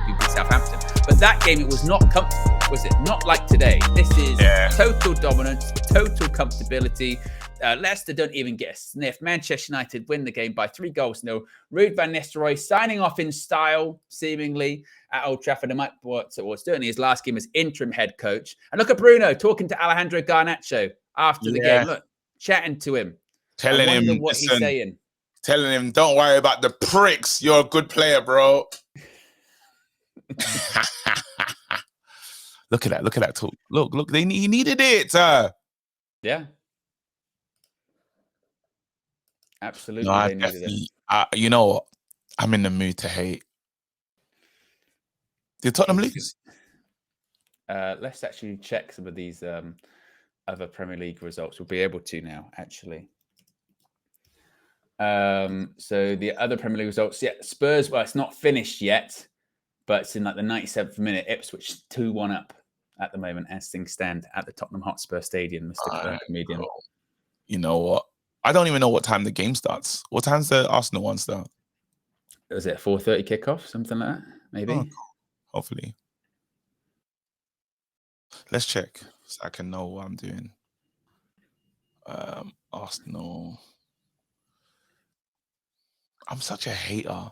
you beat Southampton. But that game, it was not comfortable, was it? Not like today. This is total dominance, total comfortability. Leicester don't even get a sniff. Manchester United win the game by 3-0. Ruud van Nistelrooy signing off in style, seemingly, at Old Trafford. And Mike what's doing his last game as interim head coach. And look at Bruno talking to Alejandro Garnacho after the game. Look, chatting to him. Telling him what he's saying. Telling him, don't worry about the pricks. You're a good player, bro. Look at that talk. Look, he needed it. Yeah. Absolutely, no, they needed it. You know what? I'm in the mood to hate. Did Tottenham lose? Let's actually check some of these other Premier League results. We'll be able to now, actually. So the other Premier League results, Spurs, well, it's not finished yet, but it's in like the 97th minute. Ipswich 2-1 up at the moment as things stand at the Tottenham Hotspur Stadium, Mr. Comedian. You know what? I don't even know what time the game starts. What time's the Arsenal one start? Was it a 4:30 kickoff? Something like that, maybe? Oh, hopefully. Let's check so I can know what I'm doing. Arsenal. I'm such a hater.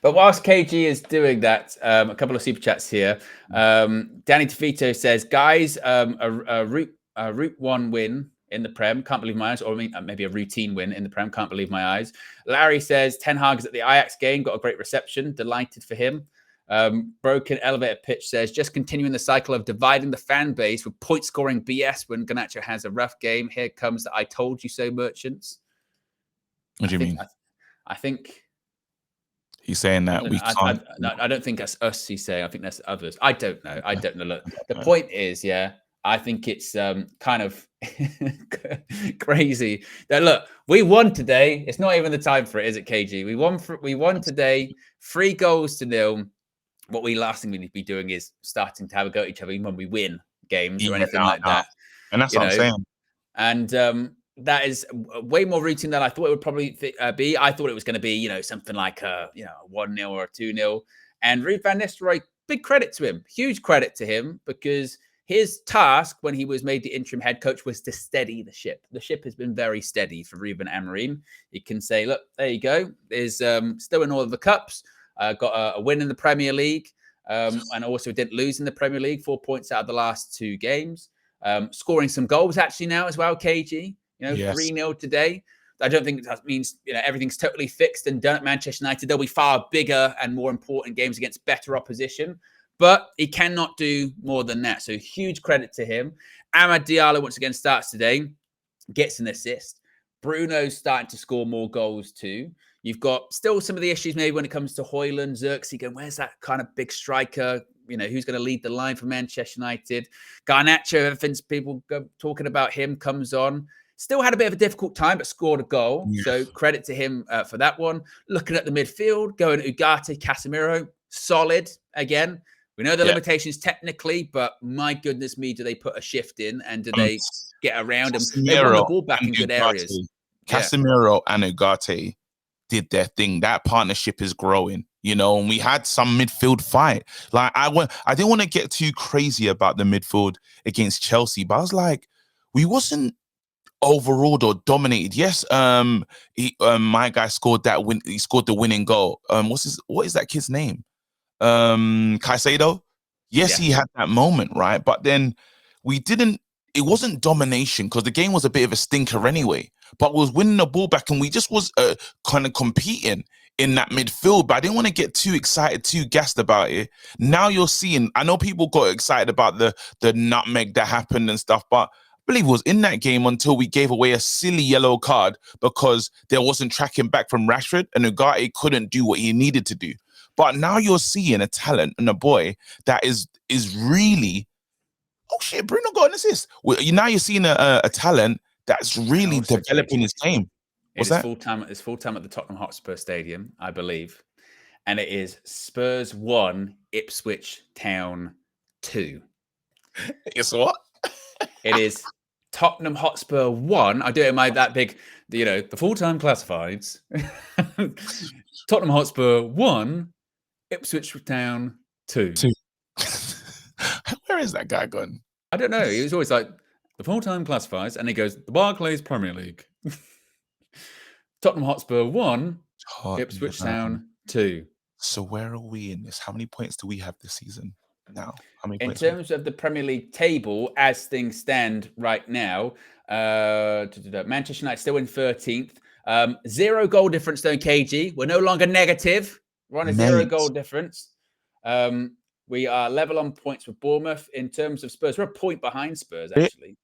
But whilst KG is doing that, a couple of super chats here. Danny DeVito says, guys, a Route 1 win in the Prem, can't believe my eyes, or maybe a routine win in the Prem, can't believe my eyes. Larry says, Ten Hag is at the Ajax game, got a great reception, delighted for him. Broken Elevator Pitch says, just continuing the cycle of dividing the fan base with point-scoring BS when Garnacho has a rough game. Here comes the I told you so merchants. What do you mean? I think he's saying that we can't. I don't think that's us. He's saying. I think that's others. I don't know. Look, the point is, I think it's kind of crazy. That look, we won today. It's not even the time for it, is it, KG? We won today. 3-0. What we last thing we need to be doing is starting to have a go at each other even when we win games or anything like that. And that's what I'm saying. And that is way more routine than I thought it would probably be. I thought it was going to be, something like a 1-0 or a 2-0. And Ruud van Nistelrooy, big credit to him, huge credit to him, because his task when he was made the interim head coach was to steady the ship. The ship has been very steady for Ruben Amorim. He can say, look, there you go. There's still in all of the cups. Got a win in the Premier League, and also didn't lose in the Premier League. 4 points out of the last 2 games. Scoring some goals actually now as well, KG. 3-0 today. I don't think that means everything's totally fixed and done at Manchester United. There'll be far bigger and more important games against better opposition, but he cannot do more than that. So huge credit to him. Amad Diallo once again starts today, gets an assist. Bruno's starting to score more goals too. You've got still some of the issues maybe when it comes to Højlund, Xerxes going, where's that kind of big striker? Who's going to lead the line for Manchester United? Garnacho, everything's people talking about him, comes on. Still had a bit of a difficult time, but scored a goal. Yeah. So credit to him for that one. Looking at the midfield, going Ugarte, Casemiro, solid again. We know the limitations technically, but my goodness me, do they put a shift in and do they get around them? They won the ball back in good areas. Casemiro and Ugarte did their thing. That partnership is growing, and we had some midfield fight. Like I didn't want to get too crazy about the midfield against Chelsea, but I was like, we wasn't overruled or dominated. Yes, my guy scored that win. He scored the winning goal. What is that kid's name? Caicedo. Yes, he had that moment, right? But then it wasn't domination because the game was a bit of a stinker anyway. But we was winning the ball back and we just was kind of competing in that midfield. But I didn't want to get too excited, too gassed about it. Now you're seeing, I know people got excited about the nutmeg that happened and stuff, but I believe it was in that game until we gave away a silly yellow card because there wasn't tracking back from Rashford and Ugarte couldn't do what he needed to do. But now you're seeing a talent and a boy that is really, oh shit, Bruno got an assist. Now you're seeing a talent that's really developing his game. It's full time at the Tottenham Hotspur Stadium, I believe. And it is Spurs 1, Ipswich Town 2. It's what? It is Tottenham Hotspur 1. I do it in that big, the full-time classifieds. Tottenham Hotspur 1, Ipswich Town 2. Where is that guy gone? I don't know. He was always like, the full-time classifiers, and he goes, the Barclays Premier League. Tottenham Hotspur 1, Ipswich Town 2. So where are we in this? How many points do we have this season now? How many in points? terms of the Premier League table, as things stand right now, Manchester United still in 13th. 0 goal difference though, KG. We're no longer negative. We're on a 0 goal difference. We are level on points with Bournemouth. In terms of Spurs, we're a point behind Spurs, actually.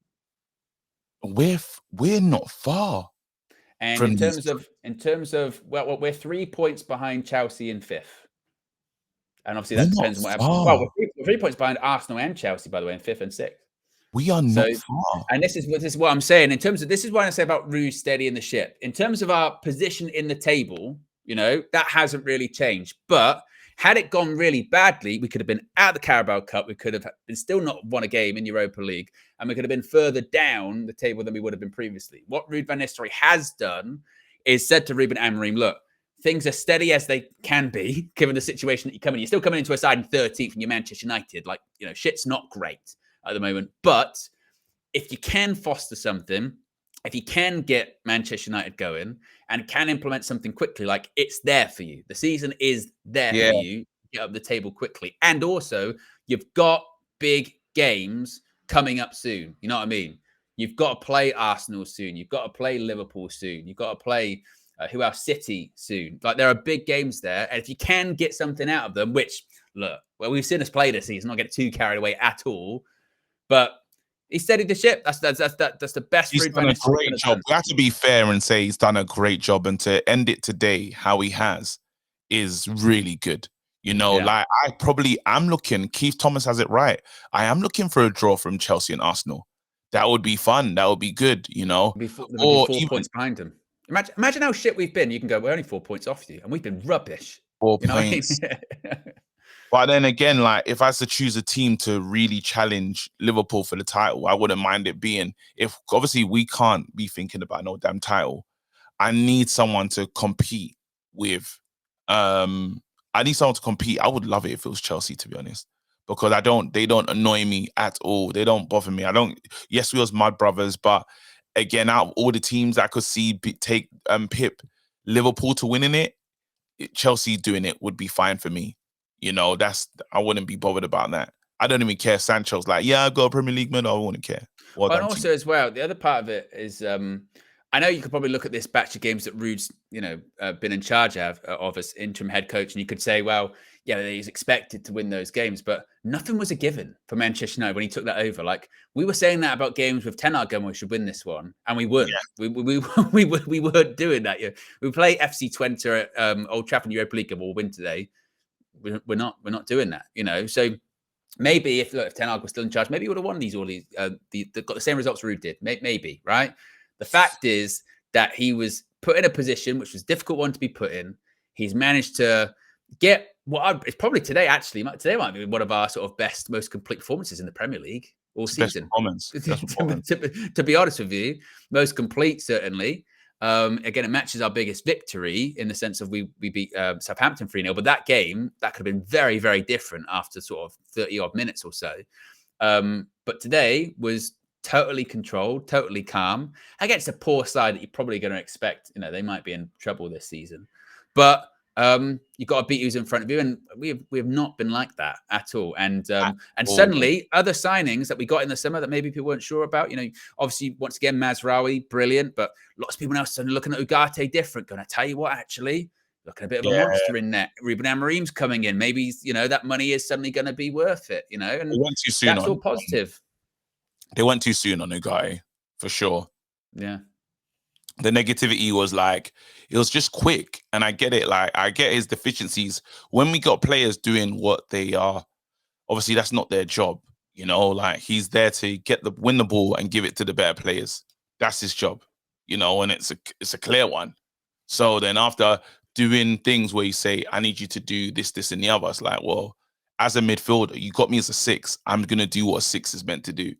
We're not far. And in terms of well, we're 3 points behind Chelsea in 5th. And obviously that depends on what happens. Well, we're 3 points behind Arsenal and Chelsea, by the way, in 5th and 6th. We are not far. And this is what I'm saying. In terms of this is what I say about Ruud, Steady, and the ship. In terms of our position in the table, that hasn't really changed. But had it gone really badly, we could have been out of the Carabao Cup. We could have been still not won a game in Europa League, and we could have been further down the table than we would have been previously. What Ruud van Nistelrooy has done is said to Ruben Amorim, look, things are steady as they can be, given the situation that you come in. You're still coming into a side in 13th from your Manchester United. Like, shit's not great at the moment. But if you can foster something, if you can get Manchester United going and can implement something quickly, like it's there for you. The season is there for you to get up the table quickly. And also, you've got big games coming up soon. You know what I mean? You've got to play Arsenal soon. You've got to play Liverpool soon. You've got to play who else? City soon. Like, there are big games there. And if you can get something out of them, which, look, well, we've seen us play this season, not get too carried away at all. But he steadied the ship. That's the best. He's done a great job. We have to be fair and say he's done a great job. And to end it today, how he has, is really good. Like I'm looking. Keith Thomas has it right. I am looking for a draw from Chelsea and Arsenal. That would be fun. That would be good. Or be 4 points behind them. Imagine how shit we've been. You can go, we're only 4 points off you, and we've been rubbish. 4 points. But then again, like, if I was to choose a team to really challenge Liverpool for the title, I wouldn't mind it being, if obviously we can't be thinking about no damn title, I need someone to compete with. I need someone to compete. I would love it if it was Chelsea, to be honest, because they don't annoy me at all. They don't bother me. Yes, we was Mud Brothers, but again, out of all the teams I could see take Pip Liverpool to winning it, Chelsea doing it would be fine for me. I wouldn't be bothered about that. I don't even care if Sancho's like, yeah, I've got a Premier League medal. I wouldn't care. And also as well, the other part of it is, I know you could probably look at this batch of games that Ruud's, been in charge of as interim head coach, and you could say, well, yeah, he's expected to win those games, but nothing was a given for Manchester United when he took that over. Like, we were saying that about games with Ten Hag going, we should win this one, and we weren't. Yeah. We weren't doing that. We play FC Twente at Old Trafford Europa League, and we'll win today. We're not doing that, So maybe if Ten Hag was still in charge, maybe he would have won all these. Got the same results Ruud did. Maybe, right? The fact is that he was put in a position which was a difficult one to be put in. He's managed to get it's probably today. Actually, today might be one of our sort of best, most complete performances in the Premier League all season. To be honest with you, most complete certainly. Again, it matches our biggest victory in the sense of we beat Southampton 3-0, but that game, that could have been very, very different after sort of 30 odd minutes or so. But today was totally controlled, totally calm against a poor side that you're probably going to expect, they might be in trouble this season. But you've got to beat who's in front of you, and we have not been like that at all. And suddenly, other signings that we got in the summer that maybe people weren't sure about. Obviously, once again, Mazraoui, brilliant, but lots of people now suddenly looking at Ugarte different. Going to tell you what, actually, looking a bit of a monster in net. Ruben Amorim's coming in. Maybe that money is suddenly going to be worth it. And they went too soon. That's all positive. They went too soon on Ugarte, for sure. Yeah. The negativity was like, it was just quick. And I get it. Like, I get his deficiencies. When we got players doing what they are, obviously that's not their job. Like, he's there to win the ball and give it to the better players. That's his job, and it's a clear one. So then after doing things where you say, I need you to do this, this, and the other, it's like, well, as a midfielder, you got me as a 6. I'm going to do what a 6 is meant to do,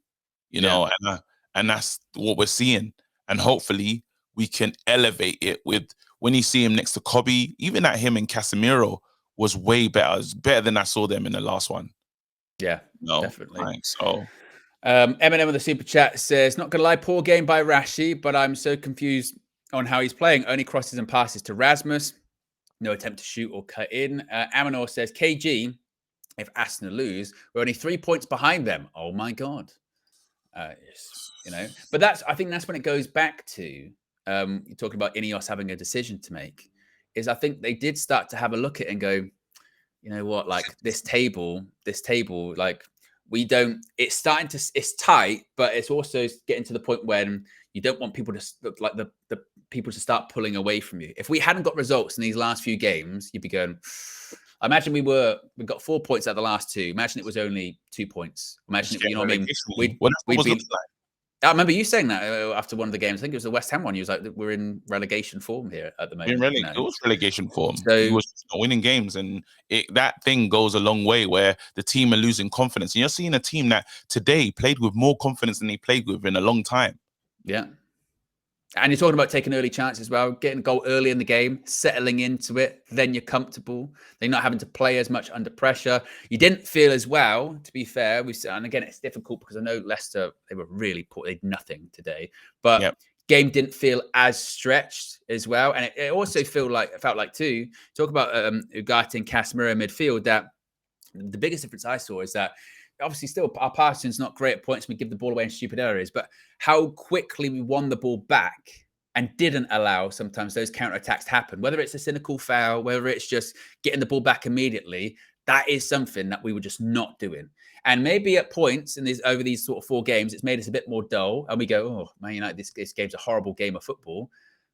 and that's what we're seeing. And hopefully we can elevate it with, when you see him next to Kobe, even at him and Casemiro, was way better. It's better than I saw them in the last one. Yeah, No, definitely. So Eminem with the super chat says, not gonna lie, poor game by Rashi, but I'm so confused on how he's playing. Only crosses and passes to Rasmus. No attempt to shoot or cut in. Amanor says, KG, if Arsenal lose, we're only 3 points behind them. Oh my God. You know, but I think that's when it goes back to, you're talking about Ineos having a decision to make, is I think they did start to have a look at it and go, you know what, like this table, like it's tight, but it's also getting to the point when you don't want people to like the people to start pulling away from you. If we hadn't got results in these last few games, you'd be going, imagine we got 4 points out of the last two. Imagine it was only 2 points. Imagine it, you know what I mean? We'd been, I remember you saying that after one of the games. I think it was the West Ham one. You was like, "We're in relegation form here at the moment." It was relegation form. So he was not winning games, and that thing goes a long way where the team are losing confidence. And you're seeing a team that today played with more confidence than they played with in a long time. Yeah. And you're talking about taking early chances as well, getting a goal early in the game, settling into it, then you're comfortable. They're not having to play as much under pressure. You didn't feel as well, to be fair. And again, it's difficult because I know Leicester, they were really poor. They did nothing today. But game didn't feel as stretched as well. And it also felt like too, talk about Ugarte and Casemiro in midfield, that the biggest difference I saw is that obviously still our passing's not great at points. We give the ball away in stupid areas, but how quickly we won the ball back and didn't allow sometimes those counterattacks to happen, whether it's a cynical foul, whether it's just getting the ball back immediately, that is something that we were just not doing. And maybe at points over these sort of 4 games, it's made us a bit more dull. And we go, oh, Man United, this game's a horrible game of football.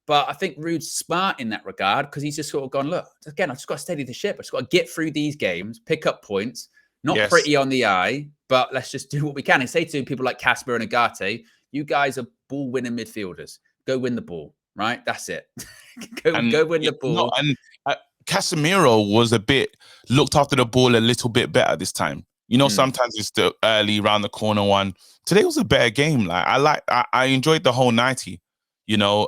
But I think Ruud's smart in that regard because he's just sort of gone, look, again, I've just got to steady the ship. I've just got to get through these games, pick up points. Not pretty on the eye, but let's just do what we can. And say to people like Casper and Ugarte, you guys are ball-winning midfielders. Go win the ball, right? That's it. go win the ball. And Casemiro was looked after the ball a little bit better this time. You know, sometimes it's the early round the corner one. Today was a better game. I enjoyed the whole 90. You know,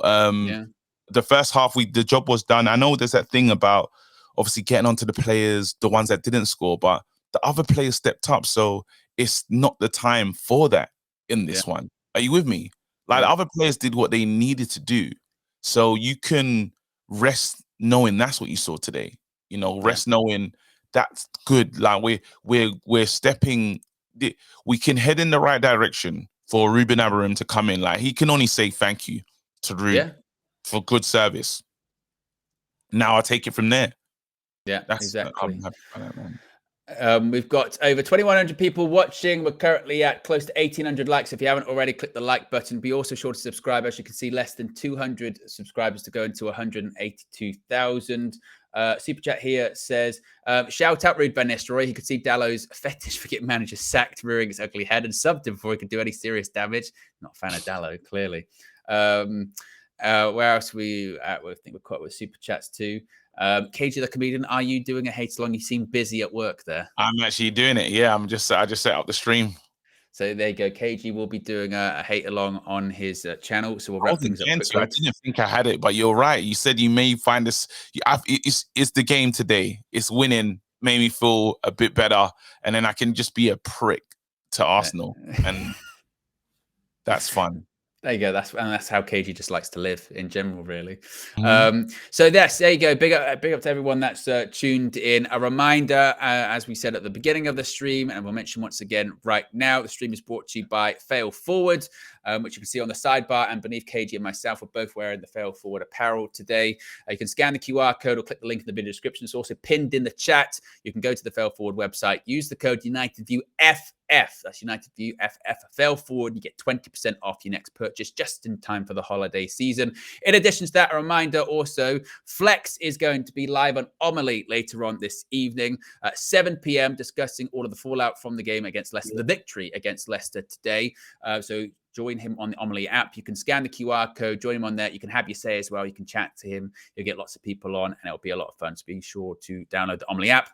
the first half, the job was done. I know there's that thing about obviously getting onto the players, the ones that didn't score, but the other players stepped up, so it's not the time for that in this one. Are you with me? Like the other players did what they needed to do, so you can rest knowing that's what you saw today. You know, rest knowing that's good. Like we're stepping. We can head in the right direction for Ruben Amorim to come in. Like he can only say thank you to Ruud for good service. Now I'll take it from there. Yeah, exactly. I'm happy for that, man. We've got over 2,100 people watching. We're currently at close to 1,800 likes. If you haven't already, click the like button. Be also sure to subscribe. As you can see, less than 200 subscribers to go into 182,000. Super chat here says, shout out Ruud van Nistelrooy. He could see Dallow's fetish for getting managers sacked, rearing his ugly head, and subbed him before he could do any serious damage. Not a fan of Dallow, clearly. Where else we at? I think we're quite with super chats too. KG the comedian, are you doing a hate along? You seem busy at work there. I'm actually doing it. Yeah, I just set up the stream. So there you go. KG will be doing a hate along on his channel. So we'll wrap things up quickly. I didn't think I had it, but you're right. You said you may find this. It's the game today. It's winning. Made me feel a bit better, and then I can just be a prick to Arsenal, and that's fun. There you go. That's how KG just likes to live in general, really. So yes, there you go. Big up to everyone that's tuned in. A reminder, as we said at the beginning of the stream, and we'll mention once again right now, the stream is brought to you by Fail Forward, which you can see on the sidebar, and beneath KG and myself are both wearing the Fail Forward apparel today. You can scan the QR code or click the link in the video description. It's also pinned in the chat. You can go to the Fail Forward website, use the code UnitedViewFF. That's United View FF. Fail Forward. You get 20% off your next purchase just in time for the holiday season. In addition to that, a reminder also, Flex is going to be live on Omelette later on this evening at 7 p.m. discussing all of the fallout from the game against Leicester, the victory against Leicester today. So join him on the Omelette app. You can scan the QR code, join him on there. You can have your say as well. You can chat to him. You'll get lots of people on, and it'll be a lot of fun. So be sure to download the Omelette app.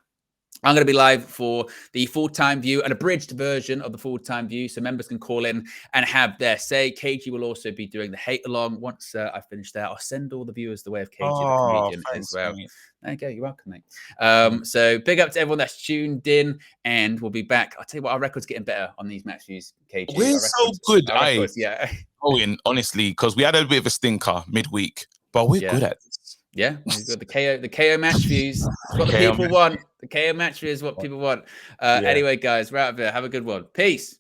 I'm going to be live for the full-time view, an abridged version of the full-time view, so members can call in and have their say. KG will also be doing the hate-along. Once I finish that, I'll send all the viewers the way of KG, the comedian, as well. Mate. There you go. You're welcome, mate. So big up to everyone that's tuned in, and we'll be back. I'll tell you what, our record's getting better on these match views, KG. We're so good. Yeah. Owen, honestly, because we had a bit of a stinker midweek, but we're good at this. Yeah, we've got the KO match views. It's what the people want. The KO match views is what people want. Anyway, guys, we're out of here. Have a good one. Peace.